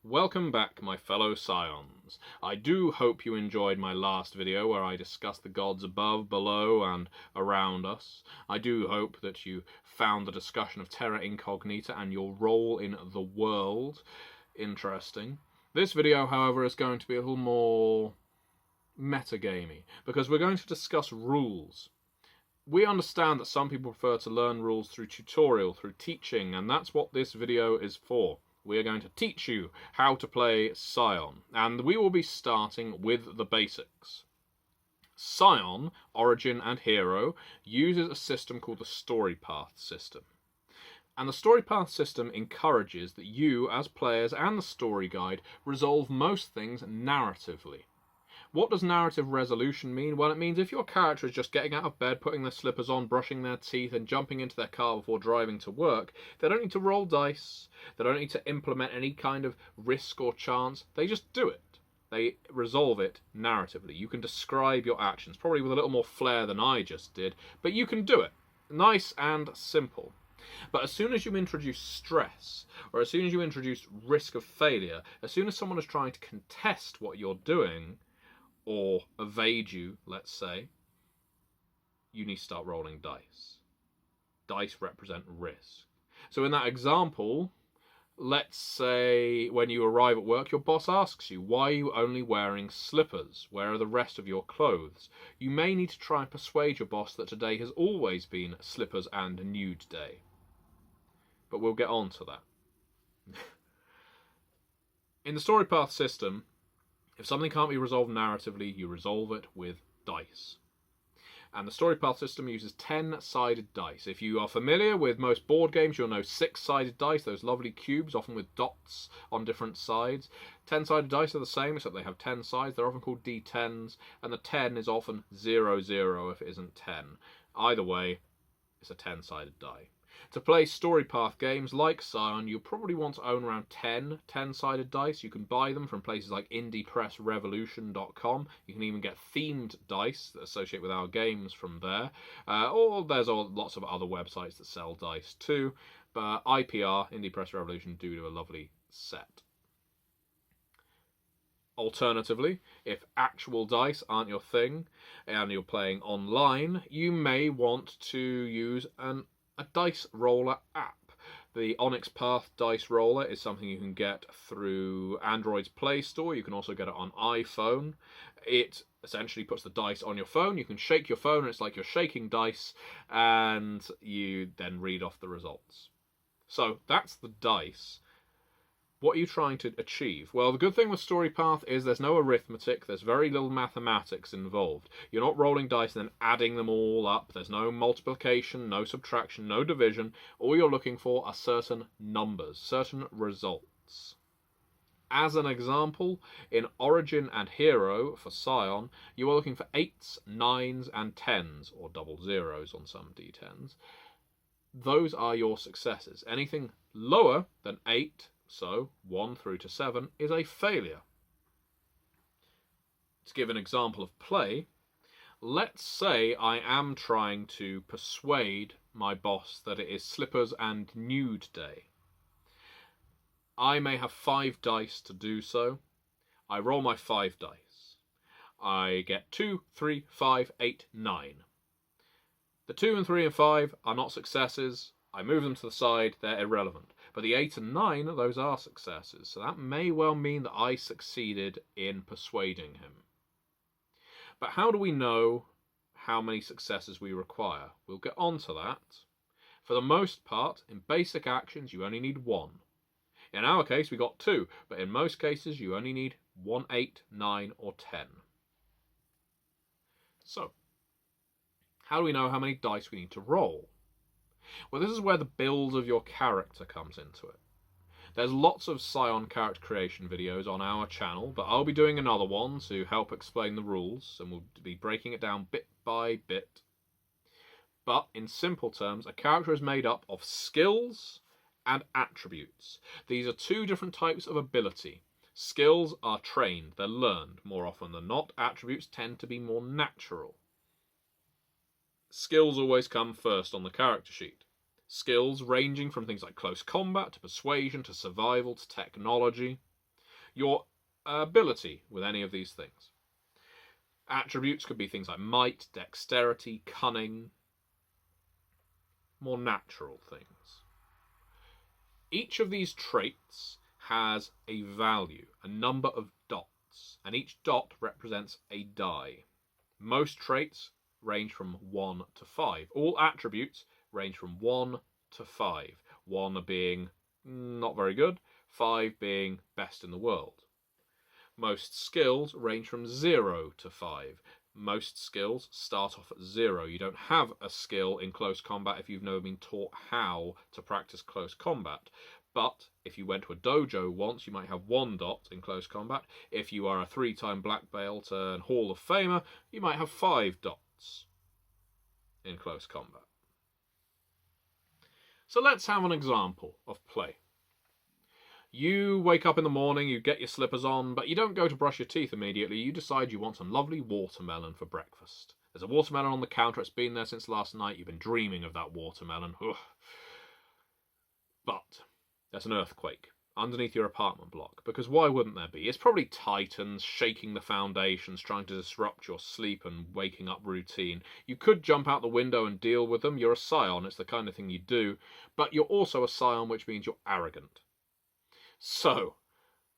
Welcome back, my fellow Scions. I do hope you enjoyed my last video where I discussed the gods above, below, and around us. I do hope that you found the discussion of Terra Incognita and your role in the world interesting. This video, however, is going to be a little more metagamey, because we're going to discuss rules. We understand that some people prefer to learn rules through tutorial, through teaching, and that's what this video is for. We are going to teach you how to play Scion, and we will be starting with the basics. Scion, Origin and Hero, uses a system called the Storypath System. And the Storypath System encourages that you, as players and the story guide, resolve most things narratively. What does narrative resolution mean? Well, it means if your character is just getting out of bed, putting their slippers on, brushing their teeth, and jumping into their car before driving to work, they don't need to roll dice, they don't need to implement any kind of risk or chance, they just do it. They resolve it narratively. You can describe your actions, probably with a little more flair than I just did, but you can do it. Nice and simple. But as soon as you introduce stress, or as soon as you introduce risk of failure, as soon as someone is trying to contest what you're doing, or evade you, let's say, you need to start rolling dice. Dice represent risk. So in that example, let's say when you arrive at work, your boss asks you, why are you only wearing slippers? Where are the rest of your clothes? You may need to try and persuade your boss that today has always been slippers and nude day. But we'll get on to that. In the Storypath system, if something can't be resolved narratively, you resolve it with dice. And the Storypath system uses 10-sided dice. If you are familiar with most board games, you'll know 6-sided dice, those lovely cubes, often with dots on different sides. 10-sided dice are the same, except they have 10 sides. They're often called D10s, and the 10 is often 0-0 if it isn't 10. Either way, it's a 10-sided die. To play Storypath games like Scion, you'll probably want to own around 10 10-sided dice. You can buy them from places like indiepressrevolution.com. You can even get themed dice that associate with our games from there. Or there's lots of other websites that sell dice too. But IPR, Indie Press Revolution, do a lovely set. Alternatively, if actual dice aren't your thing and you're playing online, you may want to use a dice roller app. The Onyx Path dice roller is something you can get through Android's Play Store. You can also get it on iPhone. It essentially puts the dice on your phone. You can shake your phone, and it's like you're shaking dice, and you then read off the results. So that's the dice. What are you trying to achieve? Well, the good thing with Storypath is there's no arithmetic, there's very little mathematics involved. You're not rolling dice and then adding them all up. There's no multiplication, no subtraction, no division. All you're looking for are certain numbers, certain results. As an example, in Origin and Hero for Scion, you are looking for 8s, 9s, and 10s, or double zeros on some D10s. Those are your successes. Anything lower than 8, so 1 through to 7, is a failure. To give an example of play, let's say I am trying to persuade my boss that it is slippers and nude day. I may have 5 dice to do so. I roll my 5 dice. I get 2, 3, 5, 8, 9. The 2 and 3 and 5 are not successes. I move them to the side, they're irrelevant. But the 8 and 9, those are successes. So that may well mean that I succeeded in persuading him. But how do we know how many successes we require? We'll get on to that. For the most part, in basic actions, you only need 1. In our case, we got 2, but in most cases, you only need 1, 8, 9, or 10. So, how do we know how many dice we need to roll? Well, this is where the build of your character comes into it. There's lots of Scion character creation videos on our channel, but I'll be doing another one to help explain the rules, and we'll be breaking it down bit by bit. But in simple terms, a character is made up of skills and attributes. These are 2 different types of ability. Skills are trained, they're learned more often than not. Attributes tend to be more natural. Skills always come first on the character sheet. Skills ranging from things like close combat, to persuasion, to survival, to technology. your ability with any of these things. Attributes could be things like might, dexterity, cunning, more natural things. Each of these traits has a value, a number of dots, and each dot represents a die. Most traits range from 1 to 5. All attributes range from 1 to 5. 1 being not very good, 5 being best in the world. Most skills range from 0 to 5. Most skills start off at 0. You don't have a skill in close combat if you've never been taught how to practice close combat. But if you went to a dojo once, you might have 1 dot in close combat. If you are a 3-time black belt and Hall of Famer, you might have 5 dots in close combat. So let's have an example of play. You wake up in the morning, you get your slippers on, but you don't go to brush your teeth immediately. You decide you want some lovely watermelon for breakfast. There's a watermelon on the counter. It's been there since last night. You've been dreaming of that watermelon. Ugh. But there's an earthquake underneath your apartment block, because why wouldn't there be? It's probably titans shaking the foundations, trying to disrupt your sleep and waking up routine. You could jump out the window and deal with them. You're a Scion. It's the kind of thing you do. But you're also a Scion, which means you're arrogant. So,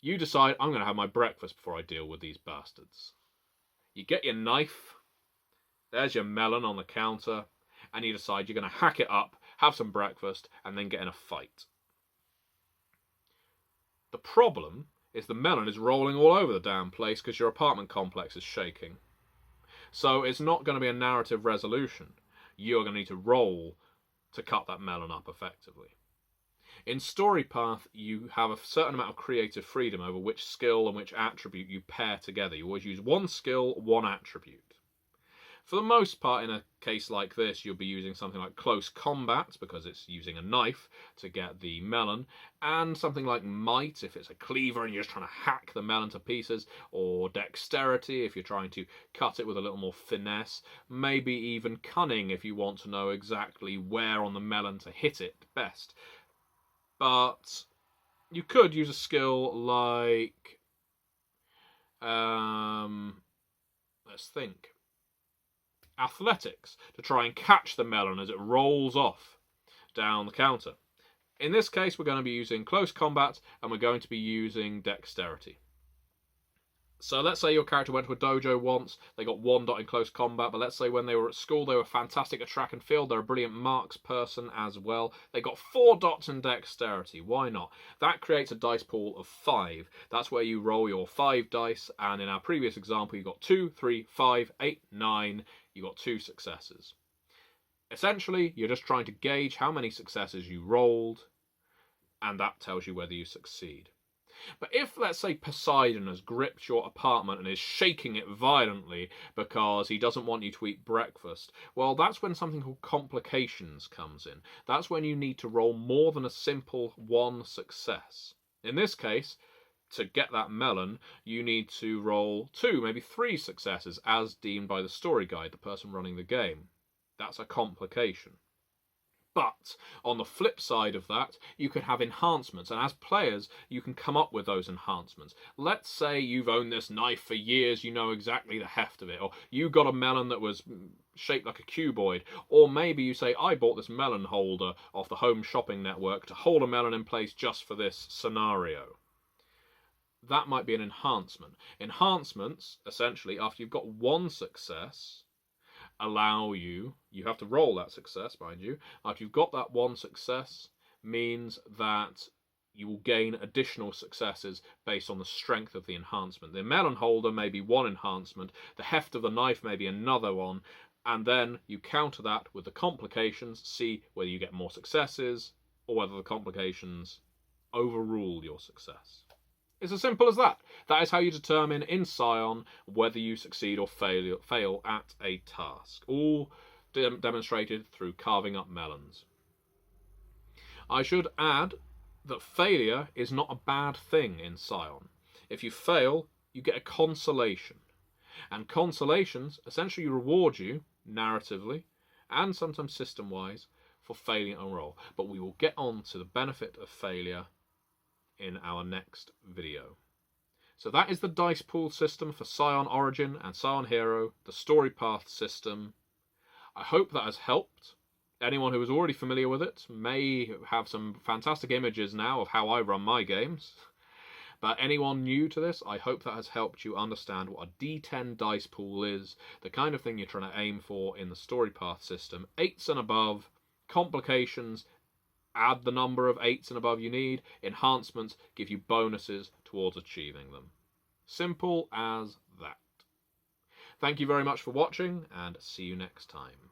you decide, I'm going to have my breakfast before I deal with these bastards. You get your knife, there's your melon on the counter, and you decide you're going to hack it up, have some breakfast, and then get in a fight. The problem is the melon is rolling all over the damn place because your apartment complex is shaking. So it's not going to be a narrative resolution. You're going to need to roll to cut that melon up effectively. In Storypath, you have a certain amount of creative freedom over which skill and which attribute you pair together. You always use one skill, one attribute. For the most part, in a case like this, you'll be using something like close combat, because it's using a knife to get the melon, and something like might, if it's a cleaver and you're just trying to hack the melon to pieces, or dexterity, if you're trying to cut it with a little more finesse, maybe even cunning, if you want to know exactly where on the melon to hit it best. But you could use a skill like, let's think, athletics, to try and catch the melon as it rolls off down the counter. In this case, we're going to be using close combat, and we're going to be using dexterity. So let's say your character went to a dojo once, they got 1 dot in close combat, but let's say when they were at school they were fantastic at track and field, they're a brilliant marks person as well. They got 4 dots in dexterity, why not? That creates a dice pool of 5. That's where you roll your 5 dice, and in our previous example you got 2, 3, 5, 8, 9, you got 2 successes. Essentially, you're just trying to gauge how many successes you rolled, and that tells you whether you succeed. But if, let's say, Poseidon has gripped your apartment and is shaking it violently because he doesn't want you to eat breakfast, well, that's when something called complications comes in. That's when you need to roll more than a simple 1 success. In this case, to get that melon, you need to roll 2, maybe 3 successes, as deemed by the story guide, the person running the game. That's a complication. But on the flip side of that, you can have enhancements, and as players, you can come up with those enhancements. Let's say you've owned this knife for years, you know exactly the heft of it, or you got a melon that was shaped like a cuboid, or maybe you say, I bought this melon holder off the Home Shopping Network to hold a melon in place just for this scenario. That might be an enhancement. Enhancements, essentially, after you've got 1 success, allow you have to roll that success, mind you, after you've got that 1 success, means that you will gain additional successes based on the strength of the enhancement. The melon holder may be 1 enhancement, the heft of the knife may be another one, and then you counter that with the complications, see whether you get more successes, or whether the complications overrule your success. It's as simple as that. That is how you determine in Scion whether you succeed or fail at a task. All demonstrated through carving up melons. I should add that failure is not a bad thing in Scion. If you fail, you get a consolation. And consolations essentially reward you, narratively, and sometimes system-wise, for failing a roll. But we will get on to the benefit of failure in our next video. So that is the dice pool system for Scion Origin and Scion Hero, the Storypath system. I hope that has helped. Anyone who is already familiar with it may have some fantastic images now of how I run my games. But anyone new to this, I hope that has helped you understand what a D10 dice pool is, the kind of thing you're trying to aim for in the Storypath system. 8s and above, complications, add the number of 8s and above you need, enhancements give you bonuses towards achieving them. Simple as that. Thank you very much for watching, and see you next time.